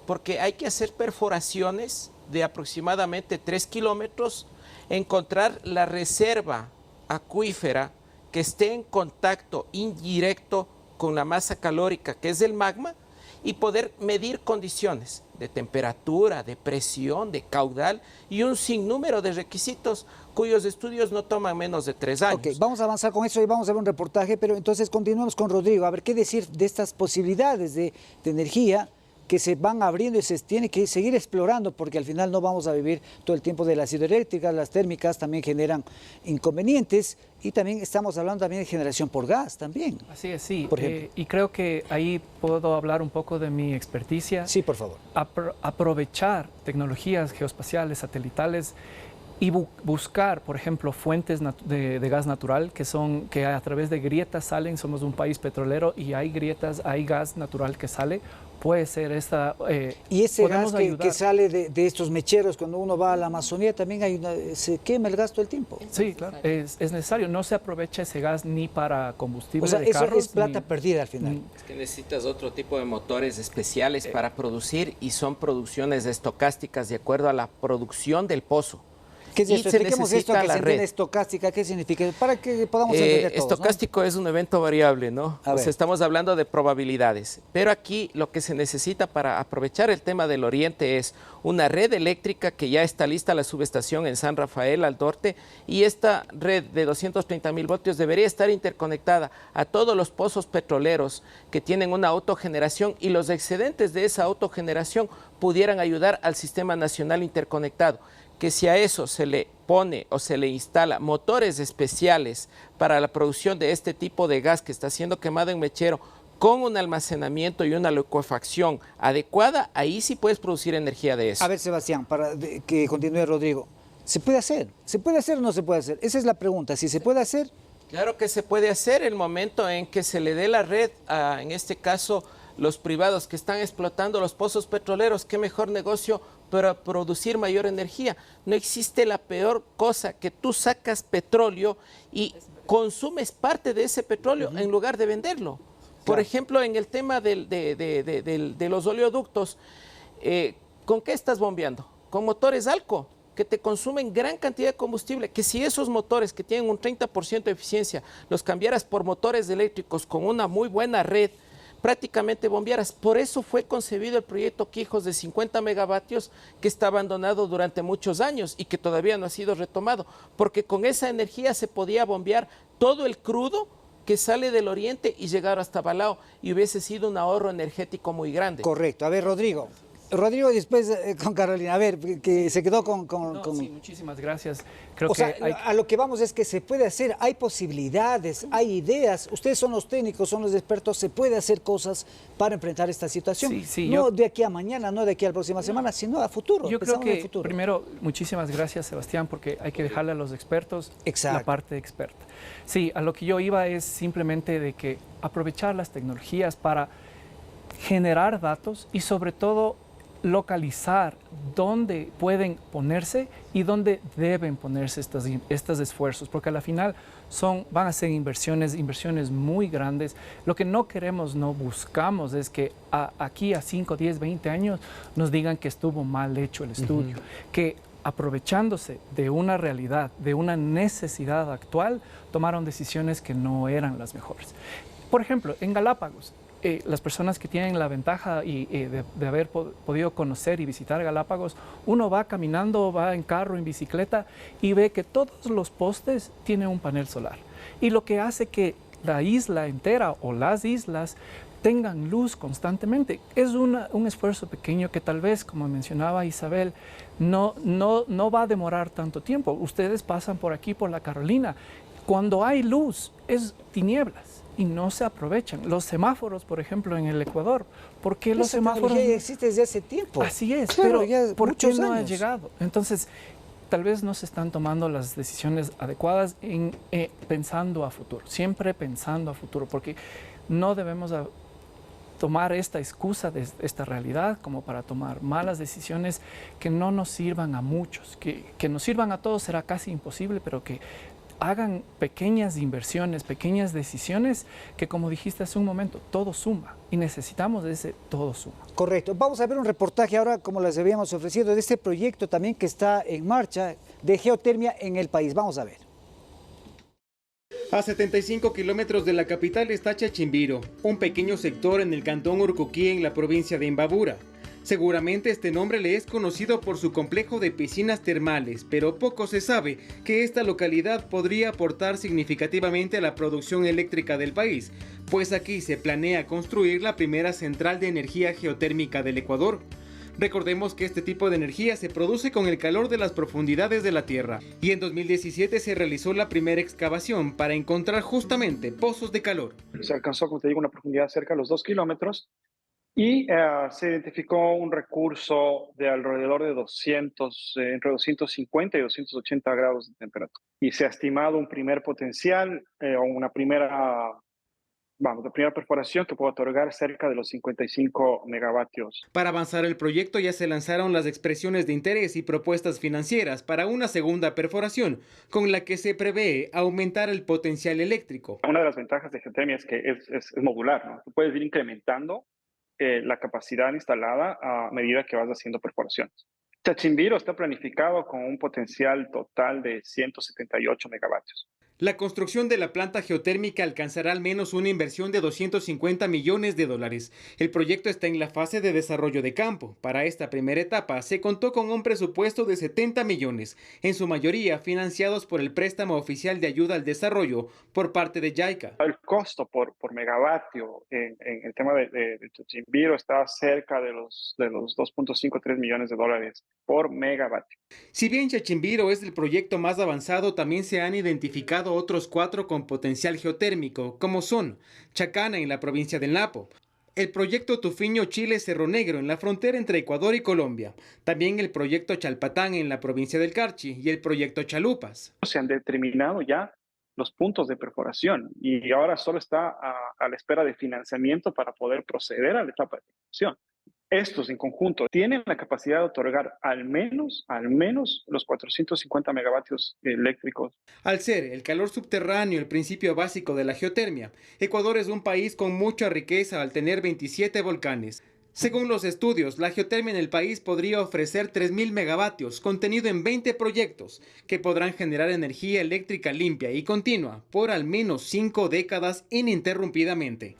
porque hay que hacer perforaciones de aproximadamente 3 kilómetros, encontrar la reserva acuífera que esté en contacto indirecto con la masa calórica, que es el magma, y poder medir condiciones de temperatura, de presión, de caudal y un sinnúmero de requisitos cuyos estudios no toman menos de 3 años. Ok, vamos a avanzar con eso y vamos a ver un reportaje, pero entonces continuamos con Rodrigo. A ver, ¿qué decir de estas posibilidades de energía que se van abriendo y se tiene que seguir explorando, porque al final no vamos a vivir todo el tiempo de las hidroeléctricas. Las térmicas también generan inconvenientes, y también estamos hablando también de generación por gas también. Así es, sí. Por ejemplo. Y creo que ahí puedo hablar un poco de mi experticia. Sí, por favor. Aprovechar tecnologías geoespaciales, satelitales, y buscar, por ejemplo, fuentes de gas natural que a través de grietas salen. Somos un país petrolero y hay grietas, hay gas natural que sale. Puede ser esta... y ese gas que sale de estos mecheros, cuando uno va a la Amazonía, también se quema el gas todo el tiempo. Sí, claro, es necesario. No se aprovecha ese gas ni para combustible, o sea, de eso carros, es plata perdida al final. Es que necesitas otro tipo de motores especiales para producir, y son producciones estocásticas de acuerdo a la producción del pozo. ¿Qué es esto? Expliquemos esto que se entiende estocástica, ¿qué significa? Para que podamos entender todos, estocástico, ¿no? Es un evento variable, ¿no? O sea, estamos hablando de probabilidades, pero aquí lo que se necesita para aprovechar el tema del oriente es una red eléctrica que ya está lista, la subestación en San Rafael al norte, y esta red de 230.000 voltios debería estar interconectada a todos los pozos petroleros que tienen una autogeneración, y los excedentes de esa autogeneración pudieran ayudar al sistema nacional interconectado. Que si a eso se le pone o se le instala motores especiales para la producción de este tipo de gas que está siendo quemado en mechero, con un almacenamiento y una licuefacción adecuada, ahí sí puedes producir energía de eso. A ver, Sebastián, para que continúe Rodrigo, ¿se puede hacer? ¿Se puede hacer o no se puede hacer? Esa es la pregunta, si se puede hacer. Claro que se puede hacer. El momento en que se le dé la red a, en este caso, los privados que están explotando los pozos petroleros, qué mejor negocio para producir mayor energía. No existe la peor cosa que tú sacas petróleo y consumes parte de ese petróleo en lugar de venderlo. Por ejemplo, en el tema de los oleoductos, ¿con qué estás bombeando? Con motores Alco, que te consumen gran cantidad de combustible, que si esos motores que tienen un 30% de eficiencia los cambiaras por motores eléctricos con una muy buena red, prácticamente bombearas. Por eso fue concebido el proyecto Quijos de 50 megavatios, que está abandonado durante muchos años y que todavía no ha sido retomado, porque con esa energía se podía bombear todo el crudo que sale del oriente y llegar hasta Balao, y hubiese sido un ahorro energético muy grande. Correcto. A ver, Rodrigo. Rodrigo, después con Carolina, a ver, que se quedó con... Sí, muchísimas gracias. Creo a lo que vamos es que se puede hacer, hay posibilidades, hay ideas. Ustedes son los técnicos, son los expertos, se puede hacer cosas para enfrentar esta situación. No de aquí a mañana, no de aquí a la próxima semana, sino a futuro. Yo creo que, primero, muchísimas gracias, Sebastián, porque hay que dejarle a los expertos la parte experta. Sí, a lo que yo iba es simplemente de que aprovechar las tecnologías para generar datos y sobre todo localizar dónde pueden ponerse y dónde deben ponerse estos esfuerzos, porque a la final van a ser inversiones muy grandes. Lo que no queremos, no buscamos es que aquí a 5, 10, 20 años nos digan que estuvo mal hecho el estudio, que aprovechándose de una realidad, de una necesidad actual, tomaron decisiones que no eran las mejores. Por ejemplo, en Galápagos, las personas que tienen la ventaja de haber podido conocer y visitar Galápagos, uno va caminando, va en carro, en bicicleta y ve que todos los postes tienen un panel solar. Y lo que hace que la isla entera o las islas tengan luz constantemente es un esfuerzo pequeño que tal vez, como mencionaba Isabel, no va a demorar tanto tiempo. Ustedes pasan por aquí, por la Carolina. Cuando hay luz, es tinieblas y no se aprovechan. Los semáforos, por ejemplo, en el Ecuador, ¿por qué los semáforos ya existe desde hace tiempo? Así es, claro, pero ¿por qué no ha llegado? Entonces, tal vez no se están tomando las decisiones adecuadas pensando a futuro, siempre pensando a futuro, porque no debemos tomar esta excusa de esta realidad como para tomar malas decisiones que no nos sirvan a muchos, que nos sirvan a todos será casi imposible, pero que hagan pequeñas inversiones, pequeñas decisiones que, como dijiste hace un momento, todo suma y necesitamos de ese todo suma. Correcto. Vamos a ver un reportaje ahora, como les habíamos ofrecido, de este proyecto también que está en marcha de geotermia en el país. Vamos a ver. A 75 kilómetros de la capital está Chachimbiro, un pequeño sector en el cantón Urcuquí en la provincia de Imbabura. Seguramente este nombre le es conocido por su complejo de piscinas termales, pero poco se sabe que esta localidad podría aportar significativamente a la producción eléctrica del país, pues aquí se planea construir la primera central de energía geotérmica del Ecuador. Recordemos que este tipo de energía se produce con el calor de las profundidades de la Tierra, y en 2017 se realizó la primera excavación para encontrar justamente pozos de calor. Se alcanzó, como te digo, una profundidad cerca de los 2 kilómetros, y se identificó un recurso de alrededor de entre 250 y 280 grados de temperatura. Y se ha estimado un primer potencial o una primera perforación que puede otorgar cerca de los 55 megavatios. Para avanzar el proyecto ya se lanzaron las expresiones de interés y propuestas financieras para una segunda perforación, con la que se prevé aumentar el potencial eléctrico. Una de las ventajas de geotermia es que es modular, ¿no? Tú puedes ir incrementando la capacidad instalada a medida que vas haciendo perforaciones. Chachimbiro está planificado con un potencial total de 178 megavatios. La construcción de la planta geotérmica alcanzará al menos una inversión de 250 millones de dólares. El proyecto está en la fase de desarrollo de campo. Para esta primera etapa se contó con un presupuesto de 70 millones, en su mayoría financiados por el préstamo oficial de ayuda al desarrollo por parte de JICA. El costo por megavatio en el tema de Chachimbiro está cerca de los 2.53 millones de dólares por megavatio. Si bien Chachimbiro es el proyecto más avanzado, también se han identificado otros 4 con potencial geotérmico, como son Chacana en la provincia del Napo, el proyecto Tufiño Chile Cerro Negro en la frontera entre Ecuador y Colombia, también el proyecto Chalpatán en la provincia del Carchi y el proyecto Chalupas. Se han determinado ya los puntos de perforación y ahora solo está a la espera de financiamiento para poder proceder a la etapa de perforación. Estos en conjunto tienen la capacidad de otorgar al menos los 450 megavatios eléctricos. Al ser el calor subterráneo el principio básico de la geotermia, Ecuador es un país con mucha riqueza al tener 27 volcanes. Según los estudios, la geotermia en el país podría ofrecer 3.000 megavatios, contenido en 20 proyectos, que podrán generar energía eléctrica limpia y continua por al menos 5 décadas ininterrumpidamente.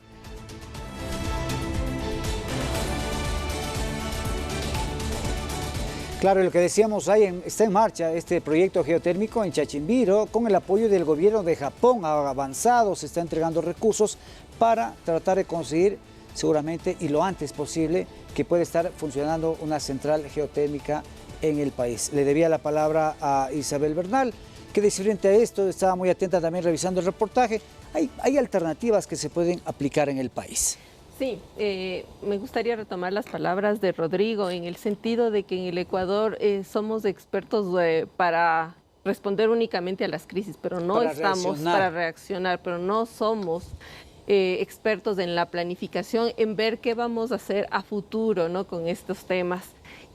Claro, lo que decíamos, está en marcha este proyecto geotérmico en Chachimbiro con el apoyo del gobierno de Japón. Ha avanzado, se está entregando recursos para tratar de conseguir seguramente y lo antes posible que pueda estar funcionando una central geotérmica en el país. Le debía la palabra a Isabel Bernal, que de frente a esto estaba muy atenta también revisando el reportaje. Hay alternativas que se pueden aplicar en el país. Sí, me gustaría retomar las palabras de Rodrigo en el sentido de que en el Ecuador somos expertos para responder únicamente a las crisis, pero no estamos para reaccionar, pero no somos expertos en la planificación, en ver qué vamos a hacer a futuro, ¿no?, con estos temas.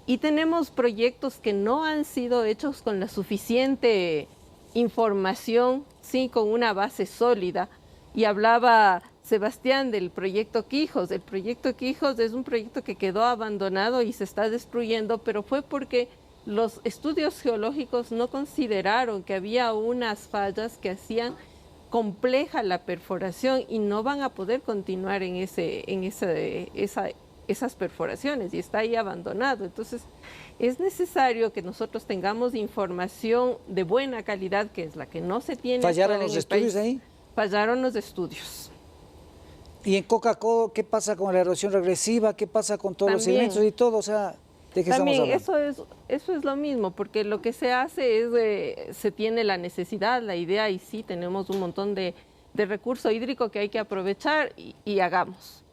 Y tenemos proyectos que no han sido hechos con la suficiente información, sí, con una base sólida. Y hablaba Sebastián del proyecto Quijos. El proyecto Quijos es un proyecto que quedó abandonado y se está destruyendo, pero fue porque los estudios geológicos no consideraron que había unas fallas que hacían compleja la perforación y no van a poder continuar en esas perforaciones y está ahí abandonado. Entonces, es necesario que nosotros tengamos información de buena calidad, que es la que no se tiene. ¿Fallaron los estudios ahí? Fallaron los estudios. ¿Y en Coca-Cola qué pasa con la erosión regresiva? ¿Qué pasa con todos los elementos y todo? O sea, ¿de qué estamos hablando? Eso es lo mismo, porque lo que se hace es, se tiene la necesidad, la idea, y sí, tenemos un montón de recurso hídrico que hay que aprovechar y hagamos.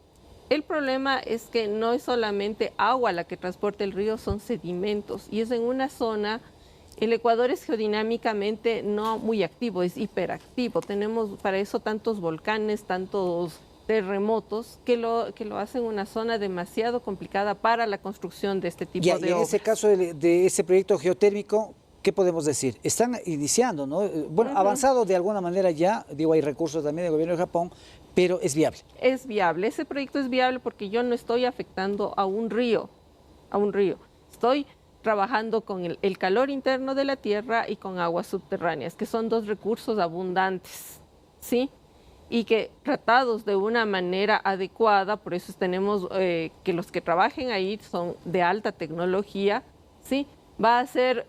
El problema es que no es solamente agua la que transporta el río, son sedimentos, y es en una zona. El Ecuador es geodinámicamente no muy activo, es hiperactivo. Tenemos para eso tantos volcanes, tantos terremotos, que lo hacen una zona demasiado complicada para la construcción de este tipo de obras. En ese caso de ese proyecto geotérmico, ¿qué podemos decir? Están iniciando, ¿no? Bueno, avanzado de alguna manera ya, digo, hay recursos también del gobierno de Japón, pero es viable. Es viable, ese proyecto es viable porque yo no estoy afectando a un río, Estoy trabajando con el calor interno de la tierra y con aguas subterráneas, que son dos recursos abundantes, ¿sí? y que tratados de una manera adecuada, por eso tenemos que los que trabajen ahí son de alta tecnología, ¿sí? Va a ser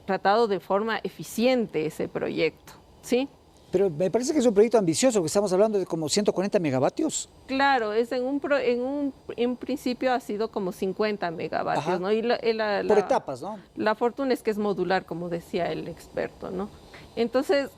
tratado de forma eficiente ese proyecto, ¿sí? Pero me parece que es un proyecto ambicioso, que estamos hablando de como 140 megavatios. Claro, es en principio ha sido como 50 megavatios, ¿no? Y por etapas, ¿no? La fortuna es que es modular, como decía el experto, ¿no? Entonces,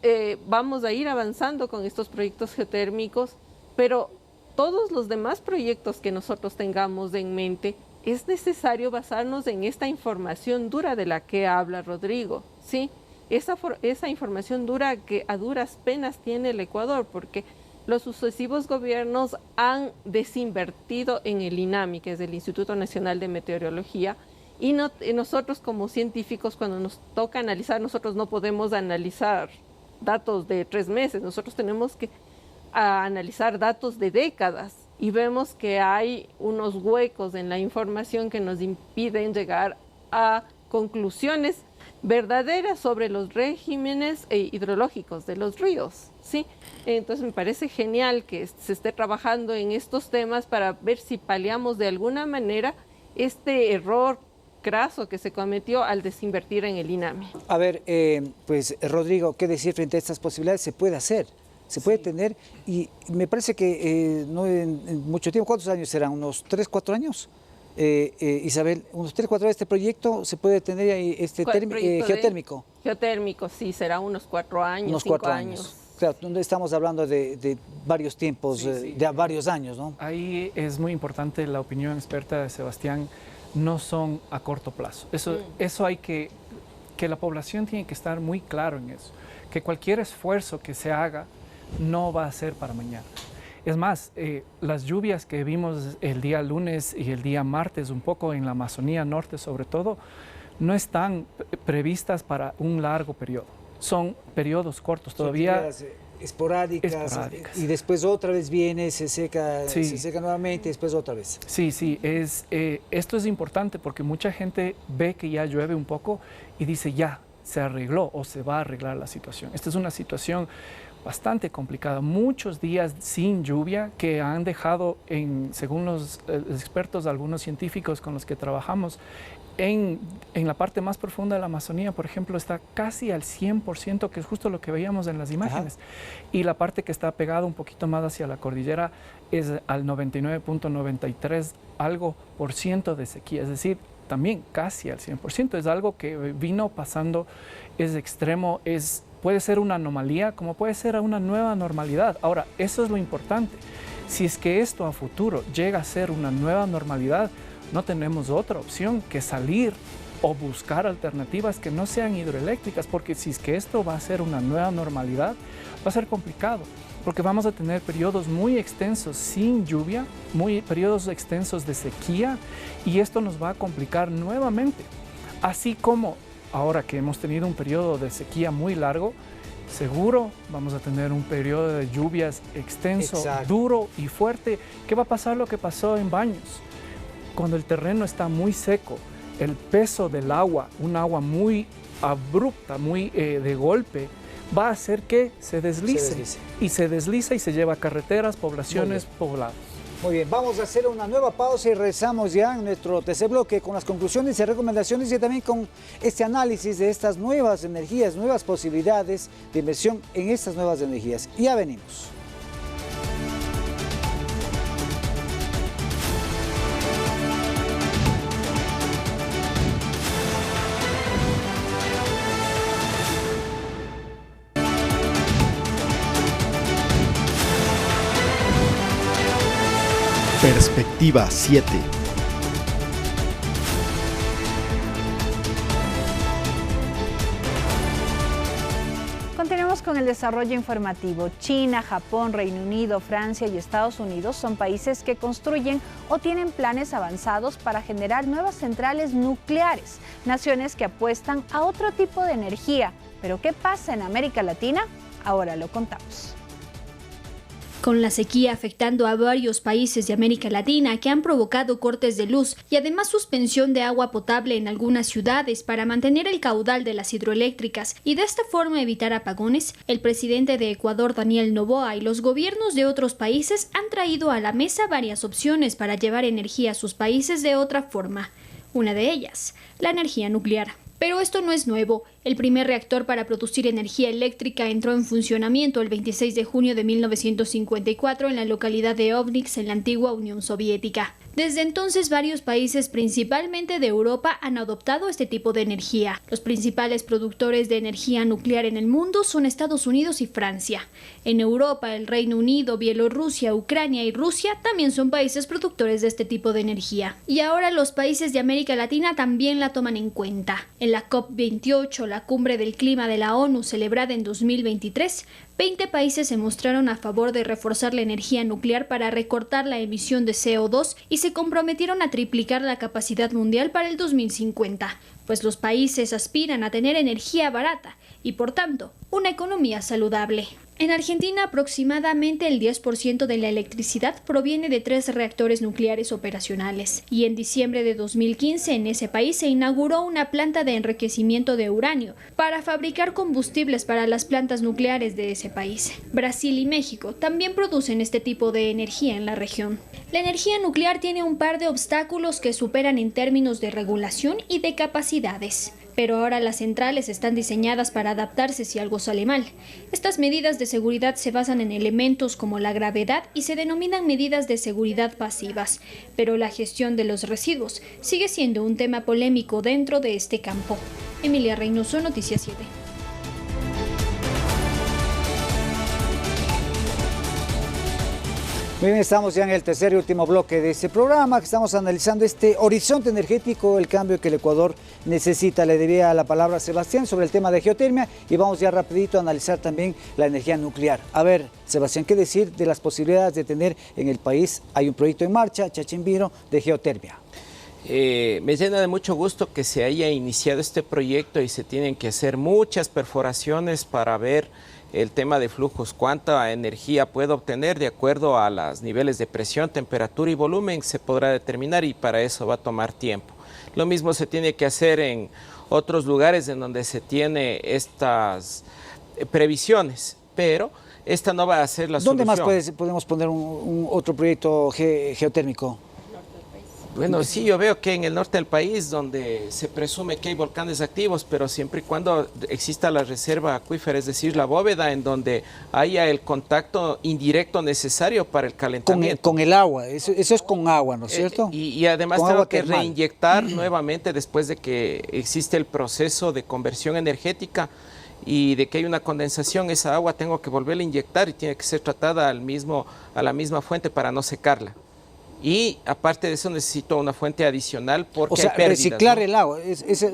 vamos a ir avanzando con estos proyectos geotérmicos, pero todos los demás proyectos que nosotros tengamos en mente, es necesario basarnos en esta información dura de la que habla Rodrigo, ¿sí? Esa información dura que a duras penas tiene el Ecuador, porque los sucesivos gobiernos han desinvertido en el INAMI, que es el Instituto Nacional de Meteorología, y nosotros como científicos, cuando nos toca analizar, nosotros no podemos analizar datos de 3 meses, nosotros tenemos que analizar datos de décadas, y vemos que hay unos huecos en la información que nos impiden llegar a conclusiones verdaderas sobre los regímenes hidrológicos de los ríos, ¿sí? Entonces me parece genial que se esté trabajando en estos temas para ver si paliamos de alguna manera este error craso que se cometió al desinvertir en el INAMI. A ver, pues Rodrigo, ¿qué decir frente a estas posibilidades? Se puede hacer, se puede tener, y me parece que no en mucho tiempo. ¿Cuántos años serán? ¿Unos 3, 4 años? Isabel, unos 3, 4 años este proyecto se puede tener ahí geotérmico. Geotérmico, sí, será unos 4 años, unos 5 4 años. Claro, estamos hablando de varios tiempos, de varios años, ¿no? Ahí es muy importante la opinión experta de Sebastián, no son a corto plazo. Eso hay que la población tiene que estar muy claro en eso, que cualquier esfuerzo que se haga no va a ser para mañana. Es más, las lluvias que vimos el día lunes y el día martes, un poco en la Amazonía Norte sobre todo, no están previstas para un largo periodo. Son periodos cortos todavía. Esporádicas, y después otra vez viene, se seca nuevamente, y después otra vez. Sí, esto es importante porque mucha gente ve que ya llueve un poco y dice ya, se arregló o se va a arreglar la situación. Esta es una situación bastante complicada, muchos días sin lluvia que han dejado, según los expertos, algunos científicos con los que trabajamos, en la parte más profunda de la Amazonía, por ejemplo, está casi al 100%, que es justo lo que veíamos en las imágenes. Ajá. Y la parte que está pegada un poquito más hacia la cordillera es al 99.93 algo por ciento de sequía, es decir, también casi al 100%. Es algo que vino pasando, es extremo, puede ser una anomalía como puede ser una nueva normalidad. Ahora, eso es lo importante. Si es que esto a futuro llega a ser una nueva normalidad, no tenemos otra opción que salir o buscar alternativas que no sean hidroeléctricas, porque si es que esto va a ser una nueva normalidad, va a ser complicado, porque vamos a tener periodos muy extensos sin lluvia, periodos extensos de sequía, y esto nos va a complicar nuevamente. Así como ahora que hemos tenido un periodo de sequía muy largo, seguro vamos a tener un periodo de lluvias extenso, duro y fuerte. ¿Qué va a pasar lo que pasó en Baños? Cuando el terreno está muy seco, el peso del agua, un agua muy abrupta, muy de golpe, va a hacer que se deslice. Y se desliza y se lleva a carreteras, poblaciones, poblados. Muy bien, vamos a hacer una nueva pausa y regresamos ya en nuestro tercer bloque con las conclusiones y recomendaciones y también con este análisis de estas nuevas energías, nuevas posibilidades de inversión en estas nuevas energías. Ya venimos. Perspectiva 7. Continuamos con el desarrollo informativo. China, Japón, Reino Unido, Francia y Estados Unidos son países que construyen o tienen planes avanzados para generar nuevas centrales nucleares, naciones que apuestan a otro tipo de energía. ¿Pero qué pasa en América Latina? Ahora lo contamos. Con la sequía afectando a varios países de América Latina que han provocado cortes de luz y además suspensión de agua potable en algunas ciudades para mantener el caudal de las hidroeléctricas y de esta forma evitar apagones, el presidente de Ecuador, Daniel Noboa, y los gobiernos de otros países han traído a la mesa varias opciones para llevar energía a sus países de otra forma. Una de ellas, la energía nuclear. Pero esto no es nuevo. El primer reactor para producir energía eléctrica entró en funcionamiento el 26 de junio de 1954 en la localidad de Obninsk, en la antigua Unión Soviética. Desde entonces, varios países, principalmente de Europa, han adoptado este tipo de energía. Los principales productores de energía nuclear en el mundo son Estados Unidos y Francia. En Europa, el Reino Unido, Bielorrusia, Ucrania y Rusia también son países productores de este tipo de energía. Y ahora los países de América Latina también la toman en cuenta. En la COP28, la cumbre del clima de la ONU celebrada en 2023, 20 países se mostraron a favor de reforzar la energía nuclear para recortar la emisión de CO2 y se comprometieron a triplicar la capacidad mundial para el 2050, pues los países aspiran a tener energía barata y, por tanto, una economía saludable. En Argentina, aproximadamente el 10% de la electricidad proviene de 3 reactores nucleares operacionales. Y en diciembre de 2015, en ese país se inauguró una planta de enriquecimiento de uranio para fabricar combustibles para las plantas nucleares de ese país. Brasil y México también producen este tipo de energía en la región. La energía nuclear tiene un par de obstáculos que superan en términos de regulación y de capacidades. Pero ahora las centrales están diseñadas para adaptarse si algo sale mal. Estas medidas de seguridad se basan en elementos como la gravedad y se denominan medidas de seguridad pasivas. Pero la gestión de los residuos sigue siendo un tema polémico dentro de este campo. Emilia Reynoso, Noticias 7. Bien, estamos ya en el tercer y último bloque de este programa, que estamos analizando este horizonte energético, el cambio que el Ecuador necesita. Le diría la palabra a Sebastián sobre el tema de geotermia y vamos ya rapidito a analizar también la energía nuclear. A ver, Sebastián, ¿qué decir de las posibilidades de tener en el país? Hay un proyecto en marcha, Chachimbiro, de geotermia. Me llena de mucho gusto que se haya iniciado este proyecto y se tienen que hacer muchas perforaciones para ver el tema de flujos, cuánta energía puedo obtener de acuerdo a los niveles de presión, temperatura y volumen se podrá determinar y para eso va a tomar tiempo. Lo mismo se tiene que hacer en otros lugares en donde se tiene estas previsiones, pero esta no va a ser la solución. ¿Dónde más podemos poner un otro proyecto geotérmico? Bueno, sí, yo veo que en el norte del país, donde se presume que hay volcanes activos, pero siempre y cuando exista la reserva acuífera, es decir, la bóveda, en donde haya el contacto indirecto necesario para el calentamiento. Con el agua, eso es con agua, ¿no es cierto? Y además con tengo que reinyectar nuevamente después de que existe el proceso de conversión energética y de que hay una condensación, esa agua tengo que volverla a inyectar y tiene que ser tratada a la misma fuente para no secarla. Y aparte de eso necesito una fuente adicional porque hay pérdidas, reciclar, ¿no? El agua,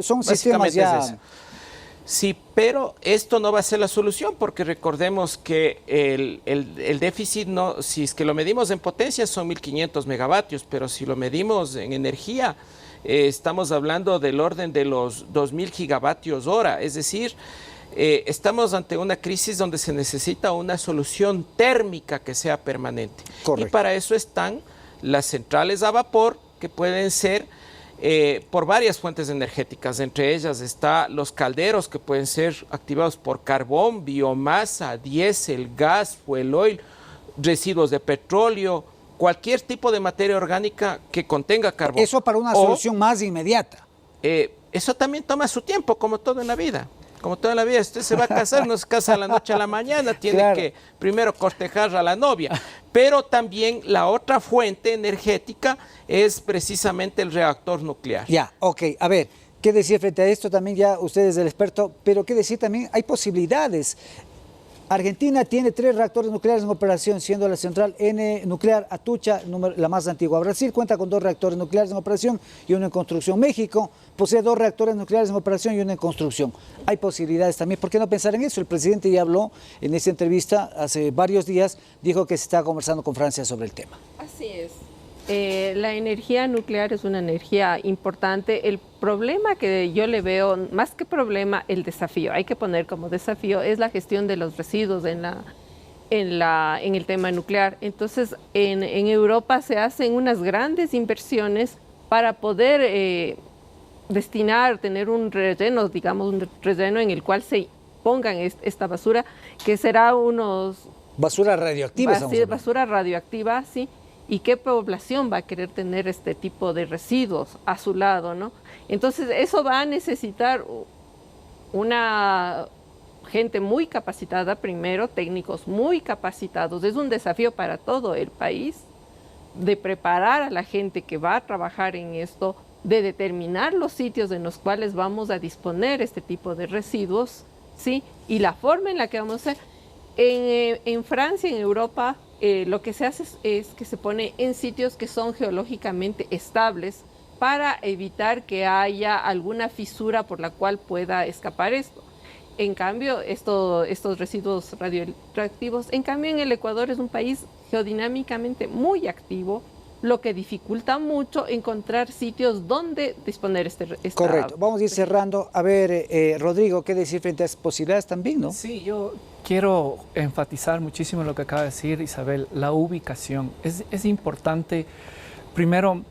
son sistemas ya... Sí, pero esto no va a ser la solución porque recordemos que el déficit, no, si es que lo medimos en potencia son 1500 megavatios, pero si lo medimos en energía estamos hablando del orden de los 2000 gigavatios hora, es decir, estamos ante una crisis donde se necesita una solución térmica que sea permanente. Correcto. Y para eso están las centrales a vapor, que pueden ser por varias fuentes energéticas. Entre ellas están los calderos, que pueden ser activados por carbón, biomasa, diésel, gas, fuel oil, residuos de petróleo, cualquier tipo de materia orgánica que contenga carbón. Eso para una solución más inmediata. Eso también toma su tiempo, como todo en la vida. Como toda la vida, usted se va a casar, no se casa de la noche a la mañana, tiene que primero cortejar a la novia. Pero también la otra fuente energética es precisamente el reactor nuclear. Ya, ok. A ver, ¿qué decir frente a esto? También ya usted es el experto, pero ¿qué decir también? Hay posibilidades. Argentina tiene 3 reactores nucleares en operación, siendo la central N nuclear Atucha, la más antigua. Brasil cuenta con 2 reactores nucleares en operación y uno en construcción. México posee 2 reactores nucleares en operación y uno en construcción. Hay posibilidades también. ¿Por qué no pensar en eso? El presidente ya habló en esta entrevista hace varios días, dijo que se está conversando con Francia sobre el tema. Así es. La energía nuclear es una energía importante. El problema que yo le veo, más que problema, el desafío, hay que poner como desafío, es la gestión de los residuos en el tema nuclear. Entonces, en Europa se hacen unas grandes inversiones para poder destinar, tener un relleno, digamos, un relleno en el cual se pongan esta basura, que será unos... Basura radioactiva. Basura radioactiva, sí. ¿Y qué población va a querer tener este tipo de residuos a su lado, no? Entonces, eso va a necesitar una gente muy capacitada, primero, técnicos muy capacitados. Es un desafío para todo el país de preparar a la gente que va a trabajar en esto, de determinar los sitios en los cuales vamos a disponer este tipo de residuos, ¿sí? Y la forma en la que vamos a hacer. En Francia, en Europa, lo que se hace es que se pone en sitios que son geológicamente estables para evitar que haya alguna fisura por la cual pueda escapar esto. En cambio, estos residuos radioactivos, en cambio en el Ecuador es un país geodinámicamente muy activo, lo que dificulta mucho encontrar sitios donde disponer esta... Correcto. Vamos a ir cerrando. A ver, Rodrigo, ¿qué decir frente a estas posibilidades también, no? Sí, yo quiero enfatizar muchísimo lo que acaba de decir Isabel, la ubicación. Es importante, primero,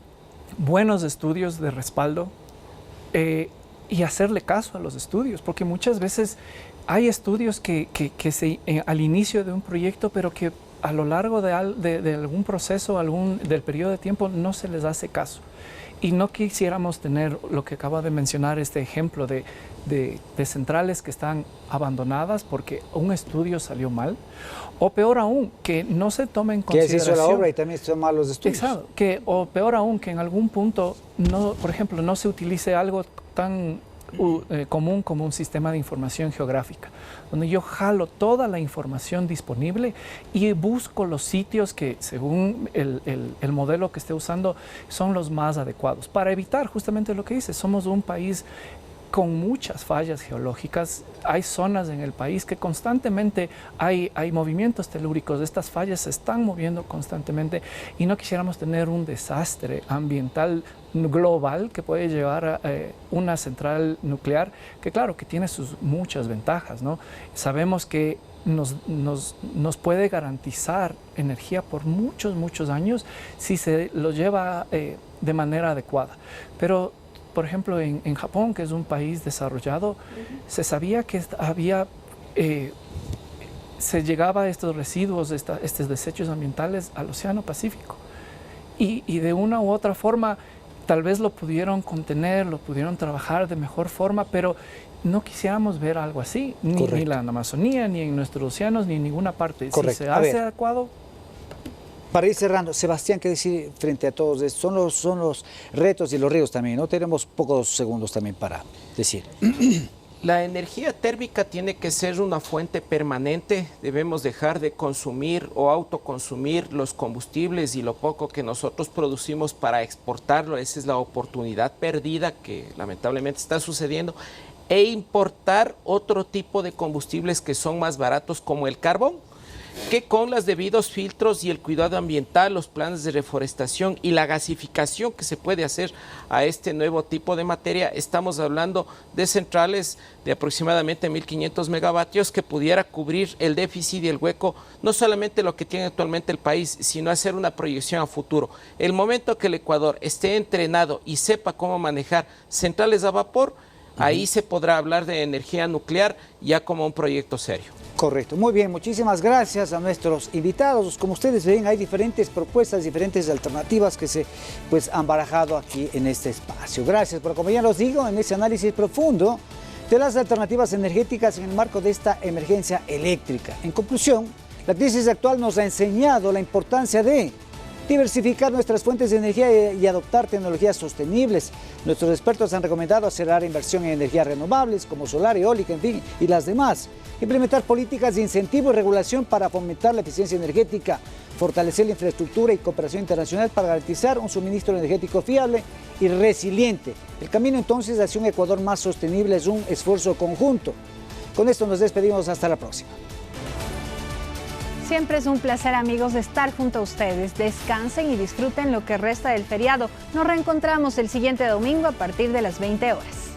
buenos estudios de respaldo y hacerle caso a los estudios, porque muchas veces hay estudios que al inicio de un proyecto, pero que a lo largo de algún proceso, del periodo de tiempo, no se les hace caso. Y no quisiéramos tener lo que acaba de mencionar, este ejemplo de centrales que están abandonadas porque un estudio salió mal, o peor aún, que no se tome en consideración... Que se hizo la obra y también son malos los estudios. Exacto, o peor aún, que en algún punto, por ejemplo, no se utilice algo tan común como un sistema de información geográfica, donde yo jalo toda la información disponible y busco los sitios que, según el modelo que esté usando, son los más adecuados, para evitar justamente lo que dice. Somos un país con muchas fallas geológicas. Hay zonas en el país que constantemente hay movimientos telúricos. Estas fallas se están moviendo constantemente y no quisiéramos tener un desastre ambiental global que puede llevar a una central nuclear que, claro, que tiene sus muchas ventajas, ¿no? Sabemos que nos puede garantizar energía por muchos años si se lo lleva de manera adecuada. Pero, por ejemplo, en Japón, que es un país desarrollado, se sabía que se llegaba a estos residuos, estos desechos ambientales al Océano Pacífico. Y de una u otra forma, tal vez lo pudieron contener, lo pudieron trabajar de mejor forma, pero no quisiéramos ver algo así, ni en la Amazonía, ni en nuestros océanos, ni en ninguna parte. Correcto. Si se hace adecuado... Para ir cerrando, Sebastián, ¿qué decir frente a todos estos? Son los retos y los ríos también, ¿no? Tenemos pocos segundos también para decir. La energía térmica tiene que ser una fuente permanente. Debemos dejar de consumir o autoconsumir los combustibles y lo poco que nosotros producimos para exportarlo. Esa es la oportunidad perdida que lamentablemente está sucediendo. E importar otro tipo de combustibles que son más baratos, como el carbón, que con los debidos filtros y el cuidado ambiental, los planes de reforestación y la gasificación que se puede hacer a este nuevo tipo de materia, estamos hablando de centrales de aproximadamente 1.500 megavatios que pudiera cubrir el déficit y el hueco, no solamente lo que tiene actualmente el país, sino hacer una proyección a futuro. El momento que el Ecuador esté entrenado y sepa cómo manejar centrales a vapor, ahí se podrá hablar de energía nuclear ya como un proyecto serio. Correcto, muy bien, muchísimas gracias a nuestros invitados. Como ustedes ven, hay diferentes propuestas, diferentes alternativas que se han barajado aquí en este espacio. Gracias por acompañarnos, digo, en ese análisis profundo de las alternativas energéticas en el marco de esta emergencia eléctrica. En conclusión, la crisis actual nos ha enseñado la importancia de diversificar nuestras fuentes de energía y adoptar tecnologías sostenibles. Nuestros expertos han recomendado acelerar inversión en energías renovables como solar, eólica, en fin, y las demás. Implementar políticas de incentivo y regulación para fomentar la eficiencia energética, fortalecer la infraestructura y cooperación internacional para garantizar un suministro energético fiable y resiliente. El camino entonces hacia un Ecuador más sostenible es un esfuerzo conjunto. Con esto nos despedimos, hasta la próxima. Siempre es un placer, amigos, de estar junto a ustedes. Descansen y disfruten lo que resta del feriado. Nos reencontramos el siguiente domingo a partir de las 20 horas.